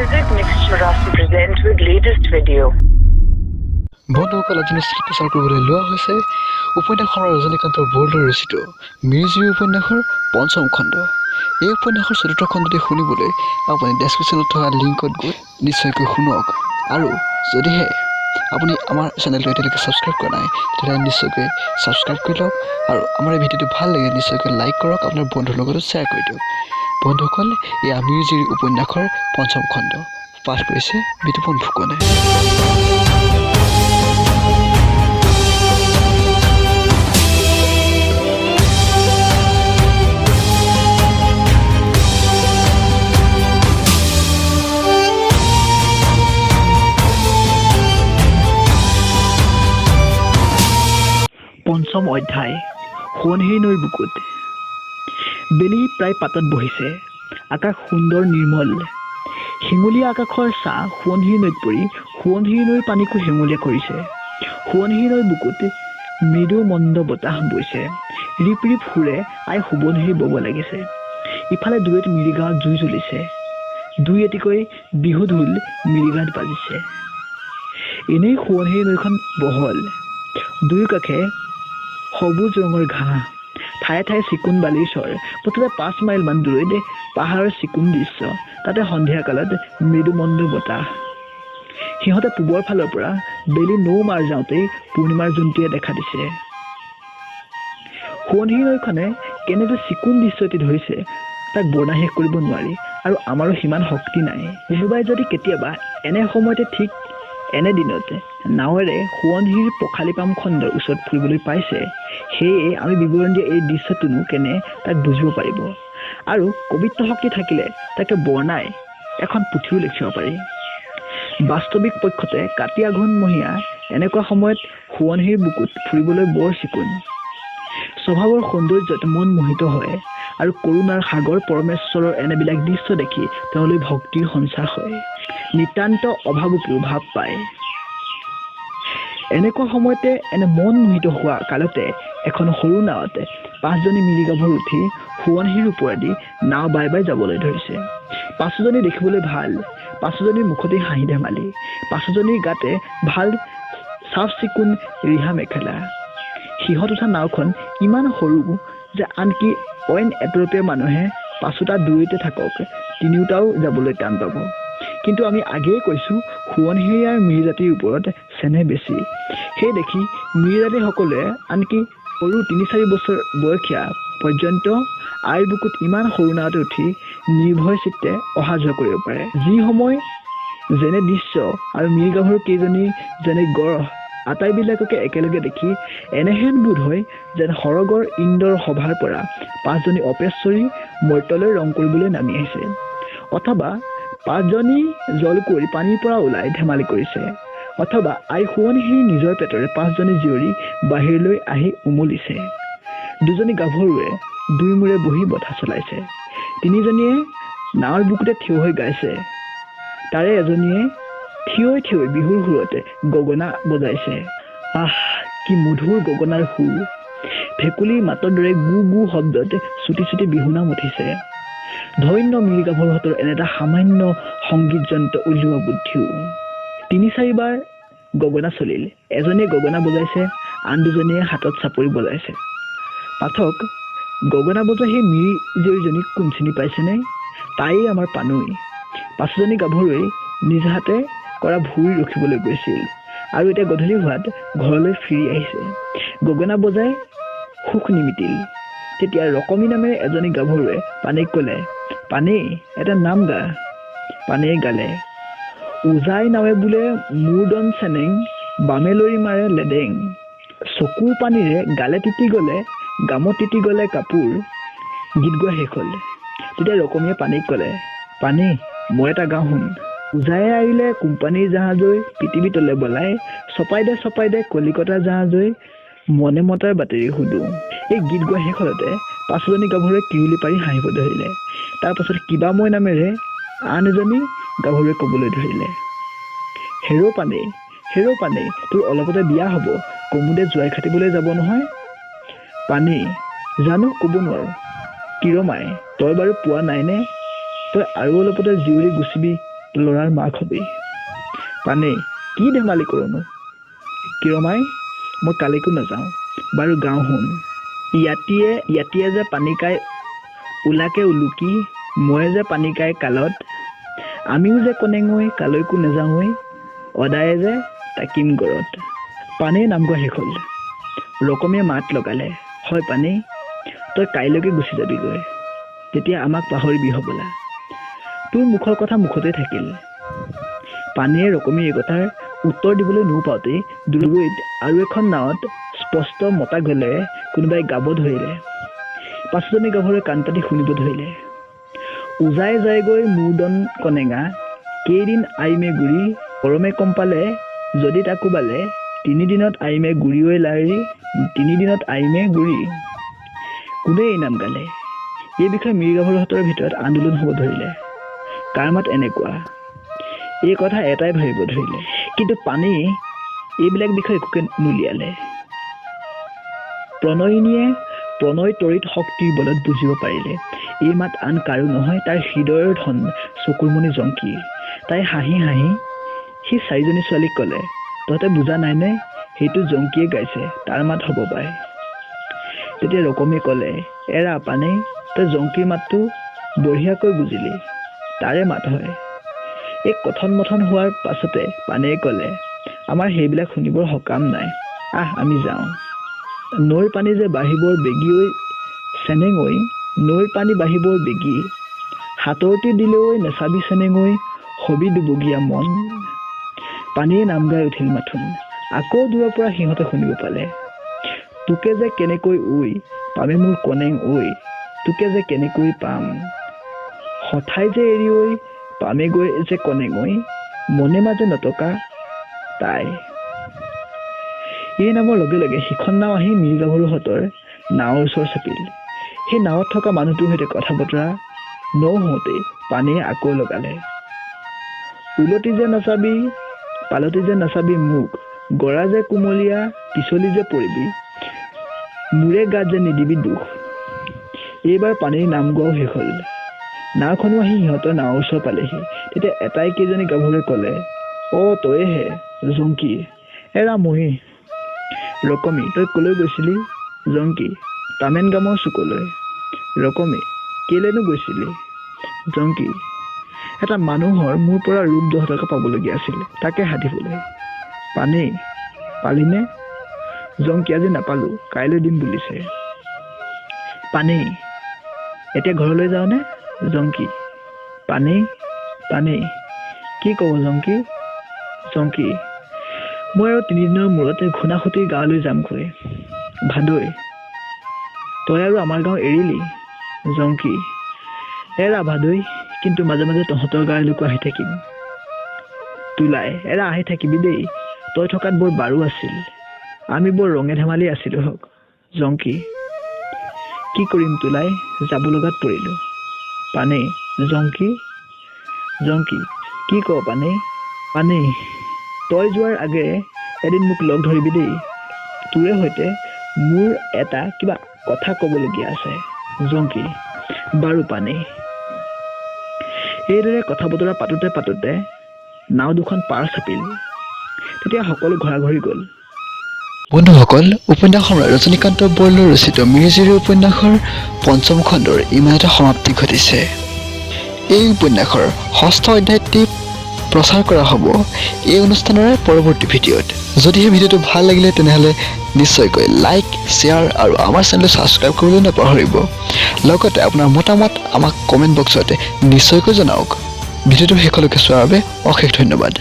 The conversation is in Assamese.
music mixture of present with latest video. বন্ধুসকল আজি প্ৰচাৰ কৰিবলৈ লোৱা হৈছে উপন্যাসৰ ৰজনীকান্ত বৰদলৈ ৰচিত মিৰি জীয়ৰী উপন্যাসৰ পঞ্চম খণ্ড। এই উপন্যাসৰ চতুৰ্থ খণ্ডটি শুনিবলৈ আপুনি ডেছক্ৰিপশ্যনত থকা লিংকত গৈ নিশ্চয়কৈ শুনক। আৰু যদিহে আপুনি আমাৰ চেনেলটো এতিয়ালৈকে ছাবস্ক্ৰাইব কৰা নাই তেতিয়াহ'লে নিশ্চয়কৈ ছাবস্ক্ৰাইব কৰি লওক আৰু আমাৰ এই ভিডিঅ'টো ভাল লাগে নিশ্চয়কৈ লাইক কৰক, আপোনাৰ বন্ধুৰ লগতো শ্বেয়াৰ কৰি দিয়ক। বন্ধুসকল, এয়া মিৰি জীয়ৰী উপন্যাসৰ পঞ্চম খণ্ড, পাঠ কৰিছে বিতুপন ফুকনে। পঞ্চম অধ্যায়। সোৱণশিৰি নৈৰ বুকুত। বেলি প্ৰায় পাতত বহিছে। আকাশ সুন্দৰ নিৰ্মল। শিঙুলীয়া আকাশৰ ছাঁ সোৱণশিৰি নৈত পৰি সোৱণশিৰি নৈৰ পানীকো শিঙুলীয়া কৰিছে। সোৱণশিৰি নৈৰ বুকুত মৃদু মন্দ বতাহ বৈছে। ৰিপ ৰিপ সুৰে আই সোৱণশিৰি বব লাগিছে। ইফালে দুৱেত মিৰিগাঁৱত জুই জ্বলিছে। দুই এটিকৈ বিহু ঢোল মিৰিগাঁৱত বাজিছে। এনেই সোৱণশিৰি নৈখন বহল। দুয়ো কাষে সবুজ ৰঙৰ ঘাঁহ, ঠায়ে ঠায়ে চিকুণ বালিৰ চৰ। মুঠতে 5 মাইলমান দূৰৈত পাহাৰৰ চিকুণ দৃশ্য, তাতে সন্ধিয়া কালত মৃদুমন্দ বতাহ। সিহঁতে পূবৰ ফালৰ পৰা বেলি নৌ মাৰ যাওঁতেই পূৰ্ণিমাৰ জোনটোৱে দেখা দিছে। সোৱণশিৰি নৈখনে কেনে যে চিকুণ দৃশ্য এটি ধৰিছে তাক বৰ্ণনা শেষ কৰিব নোৱাৰি, আৰু আমাৰো সিমান শক্তি নাই। কোনোবাই যদি কেতিয়াবা এনে সময়তে ঠিক এনে দিনত নাৱেৰে সোৱণশিৰিৰ পখালিপাম খণ্ডৰ ওচৰত ফুৰিবলৈ পাইছে, সেয়ে আমি বিৱৰণ দিয়া এই দৃশ্যটোনো কেনে তাক বুজিব পাৰিব। আৰু কবিত্ব শক্তি থাকিলে তাকে বৰ্ণাই এখন পুথিও লিখিব পাৰি। বাস্তৱিক পক্ষতে কাতি আঘোণমহীয়া এনেকুৱা সময়ত সোৱণশিৰিৰ বুকুত ফুৰিবলৈ বৰ চিকুণ। স্বভাৱৰ সৌন্দৰ্যত মন মোহিত হয়, আৰু কৰুণাৰ সাগৰ পৰমেশ্বৰৰ এনেবিলাক দৃশ্য দেখি তেওঁলৈ ভক্তিৰ সঞ্চাৰ হয়। নিতান্ত অভাৱকীয় ভাৱ পায়। এনেকুৱা সময়তে এনে মন মোহিত হোৱা কালতে এখন সৰু নাৱত 5জনী মিৰি গাভৰু উঠি সোৱণশিৰিৰ ওপৰেদি নাও বাই বাই যাবলৈ ধৰিছে। 5জনী দেখিবলৈ ভাল, 5জনীৰ মুখতে হাঁহি ধেমালি, 5জনীৰ গাতে ভাল চাফ চিকুণ ৰিহা মেখেলা। সিহঁত উঠা নাওখন ইমান সৰু যে আনকি অইন এতৰপীয়া মানুহে 5টা দূৰৈতে থাকক তিনিওটাও যাবলৈ টান পাব। কিন্তু আমি আগেয়ে কৈছোঁ সোৱণশিৰি আৰু মিৰি জাতিৰ ওপৰত চেনেহ বেছি। সেই দেখি মিৰি জাতি সকলোৱে আনকি সৰু 3-4 বছৰ বয়সীয়া পৰ্যন্ত আইৰ বুকুত ইমান সৰু নাৱতে উঠি নিৰ্ভয় চিত্তে অহা যোৱা কৰিব পাৰে। যি সময় যেনে দৃশ্য আৰু মিৰি গাভৰু কেইজনী যেনে গড় আটাইবিলাককে একেলগে দেখি এনেহেন বোধ হয় যেন সৰগৰ ইন্দ্ৰৰ সভাৰ পৰা 5জনী অপেশ্বৰী মৰ্ত্যলৈ ৰং কৰিবলৈ নামি আহিছে, অথবা 5জনী জল কৰি পানীৰ পৰা ওলাই ধেমালি কৰিছে, অথবা আই সোৱণশিৰি নিজৰ পেটৰে 5জনী জীয়ৰী বাহিৰলৈ আহি উমলিছে। 2জনী গাভৰুৱে দুই মূৰে বহি বঠা চলাইছে। 3জনীয়ে নাৱৰ বুকুতে থিয় হৈ গাইছে। তাৰে এজনীয়ে থিয়ৈ থিয়ৈ বিহুৰ সুৰতে গগনা বজাইছে। আহ, কি মধুৰ গগনাৰ সুৰ! ভেকুলীৰ মাতৰ দৰে গু গু শব্দত চুটি চুটি বিহুনাম উঠিছে। ধন্য মিৰি গাভৰুহঁতৰ এনে এটা সামান্য সংগীত যন্ত্ৰ উলিওৱা বুদ্ধিও। 3-4 বাৰ গগনা চলিল। এজনীয়ে গগনা বজাইছে, আন 2জনীয়ে হাতত চাপৰি বজাইছে। পাঠক, গগনা বজোৱা সেই মিৰি জীয়ৰীজনীক কোন চিনি পাইছেনে? তাইয়ে আমাৰ পানৈ। 5জনী গাভৰুৱে নিজ হাতে কৰা ভুঁই ৰখিবলৈ গৈছিল, আৰু এতিয়া গধূলি হোৱাত ঘৰলৈ ফিৰি আহিছে। গগনা বজাই সুখ নিমিতিল। তেতিয়া ৰকমী নামেৰে এজনী গাভৰুৱে পানেইক ক'লে, পানেই, এটা নাম গা। পানেইয়ে গালে, উজাই নাৱে বোলে মূৰদন চেনেং, বামে লৰি মাৰে লেডেং। চকুৰ পানীৰে গালে তিতি গ'লে, গামত তিতি গ'লে কাপোৰ। গীত গোৱা শেষ হ'ল। তেতিয়া ৰকমীয়ে পানেইক ক'লে, পানেই, মই এটা গাওঁ শুন। উজাই আহিলে কোম্পানীৰ জাহাজৈ, পৃথিৱী তলে বলাই, চপাই দে কলিকতা জাহাজৈ, মনে মতাৰ বাতৰি সুধো। এই গীত গোৱা শেষ হ'লতে 5জনী গাভৰুৱে কিৰুলি পাৰি হাঁহিব ধৰিলে। তাৰপাছত কিবা মই নামেৰে আন এজনী গাভৰুৱে ক'বলৈ ধৰিলে, হেৰ' পানেই, তোৰ অলপতে বিয়া হ'ব, কমুদে জোৱাই খাটিবলৈ যাব নহয়। পানেই, জানো, ক'ব নোৱাৰো। কিৰমাই, তই বাৰু পোৱা নাইনে? তই আৰু অলপতে জীয়ৰী গুচিবি, ল'ৰাৰ মাক হবি। পানে কি ধেমালি কৰোনো? কিৰমাই মই কালিকো নাযাওঁ। বাৰু গাওঁ শুন। ইয়াতিয়ে যে পানী কাই ওলাকে উলুকি, ময়ে যে পানী কাই কালত, আমিও যে কনেঙৈ কালৈকো নাযাওঁই, অদায়ে যে তাকিম গড়ত। পানেই নাম গোৱা শেষ হ'ল। ৰকমীয়ে মাত লগালে, হয় পানী, তই কাইলৈকে গুচি যাবিগৈ, তেতিয়া আমাক পাহৰিবি হ'বলা। তোৰ মুখৰ কথা মুখতে থাকিল। পানীয়ে ৰকমীৰ এই কথাৰ উত্তৰ দিবলৈ নোপাওঁতেই দূৰৈত আৰু এখন নাৱত স্পষ্ট মতা গ'লেৰে কোনোবাই গাব ধৰিলে। পাঁচজনী গাভৰুৱে কাণ পাতি শুনিব ধৰিলে। উজাই যায়গৈ মূৰদন কনেঙা, কেইদিন আইমে গুৰি, গৰমে কম্পালে যদি তাকো বালে, 3 দিনত আইমে গুৰিঐ লাৰি, 3 দিনত আইমে গুৰি। কোনে এই নাম গালে? এই বিষয়ে মিৰি গাভৰুহঁতৰ ভিতৰত আন্দোলন হ'ব ধৰিলে। কাৰ মাত এনেকুৱা? এই কথা এটাই ভাবিব ধৰিলে, কিন্তু পানী এইবিলাক বিষয়ে একোকে নুলিয়ালে। প্ৰণয়িনীয়ে প্ৰণয় তৰিত শক্তিৰ বলত বুজিব পাৰিলে এই মাত আন কাৰো নহয়, তাৰ হৃদয়ৰ ধন চকুৰমণি জংকীৰ। তাই হাঁহি হাঁহি সি 4জনী ছোৱালীক ক'লে, তহঁতে বুজা নাইনে? সেইটো জংকীয়ে গাইছে, তাৰ মাত হ'ব পাৰে। তেতিয়া ৰকমীয়ে ক'লে, এৰা পানে, তই জংকীৰ মাতটো বঢ়িয়াকৈ বুজিলি, তাৰে মাত হয়। এই কথন মথন হোৱাৰ পাছতে পানেয়ে ক'লে, আমাৰ সেইবিলাক শুনিবৰ সকাম নাই, আহ আমি যাওঁ। নৈৰ পানী যে বাঢ়িবৰ বেগী চেনেঙৈ, নৈৰ পানী বাঢ়িবৰ বেগী, হাতৰটি দিলেও নেচাবি চেনেঙৈ, হবি দুবগীয়া মন। পানীয়ে নাম গাই উঠিল মাথোন। আকৌ দূৰৰ পৰা সিহঁতে শুনিব পালে, তোকে যে কেনেকৈ ঐ পামে মোৰ কনেং ঐ, তোকে যে কেনেকৈ পাম, হঠাই যে এৰি ঐ পামে গৈ যে কনেঙৈ, মনে মাজে নটকা তাই। এই নামৰ লগে লগে সিখন নাও আহি মিৰি গাভৰুহঁতৰ নাৱৰ ওচৰ চাপিল। সেই নাৱত থকা মানুহটোৰ সৈতে কথা বতৰা নহওঁতেই পানীয়ে আকৌ লগালে, উলটি যে নাচাবি, পালতি যে নাচাবি মোক, গৰা যে কোমলীয়া, পিছলি যে পৰিবি, মোৰে গাত যে নিদিবি দুখ। এইবাৰ পানীৰ নাম গোৱাও শেষ হ'ল। নাওখনো আহি সিহঁতৰ নাৱৰ ওচৰ পালেহি। তেতিয়া এটাই কেইজনী গাভৰুৱে ক'লে, তইহে জংকী, এৰা মহি। ৰকমী, তই কলৈ গৈছিলি? জংকী, তামেন গামৰ চুকলৈ। ৰকমী, কেলেনো গৈছিলি? জংকী, এটা মানুহৰ মোৰ পৰা ৰূপ 10 টকা পাবলগীয়া আছিল, তাকে সাধিবলৈ। পানী, পালিনে? জংকী, আজি নাপালো, কাইলৈ দিম বুলিছে। পানী, এতিয়া ঘৰলৈ যাওঁনে? জংকী, পানী, পানী, কি ক'ব জংকী? জংকী, মই আৰু 3 দিনৰ মূৰতে ঘূনাসুঁতিৰ গাঁৱলৈ যামগৈ। ভাদৈ, তই আৰু আমাৰ গাঁও এৰিলি? জংকী, এৰা ভাদৈ, কিন্তু মাজে মাজে তহঁতৰ গাঁৱলৈকো আহি থাকিম। তোলাই, এৰা আহি থাকিবি দেই, তই থকাত বৰ বাৰু আছিল, আমি বৰ ৰঙে ধেমালি আছিলো হক। জংকী, কি কৰিম তোলাই, যাব লগাত পৰিলো। পানী, জংকী, জংকী, কি ক পানী? পানী, তই যোৱাৰ আগেয়ে এদিন মোক লগ ধৰিবি দেই, তোৰে সৈতে মোৰ এটা কিবা কথা ক'বলগীয়া আছে। জংকী, বাৰু পানী। এইদৰে কথা বতৰা পাতোতে পাতোতে নাও দুখন পাৰ চাপিল। তেতিয়া সকলো ঘৰাঘৰি গ'ল। বন্ধুসকল, উপন্যাসখন ৰজনীকান্ত বৰদলৈ ৰচিত মিৰি জীয়ৰী উপন্যাসৰ 5ম খণ্ডৰ ইমানতে সমাপ্তি ঘটিছে। এই উপন্যাসৰ 6ঠ অধ্যায়টি প্ৰচাৰ কৰা হ'ব এই অনুষ্ঠানৰে পৰৱৰ্তী ভিডিঅ'ত। যদিহে ভিডিঅ'টো ভাল লাগিলে তেনেহ'লে নিশ্চয়কৈ লাইক, শ্বেয়াৰ আৰু আমাৰ চেনেল ছাবস্ক্ৰাইব কৰিবলৈ নাপাহৰিব। লগতে আপোনাৰ মতামত আমাক কমেণ্ট বক্সত নিশ্চয়কৈ জনাওক। ভিডিঅ'টো শেষলৈকে চোৱাৰ বাবে অশেষ ধন্যবাদ।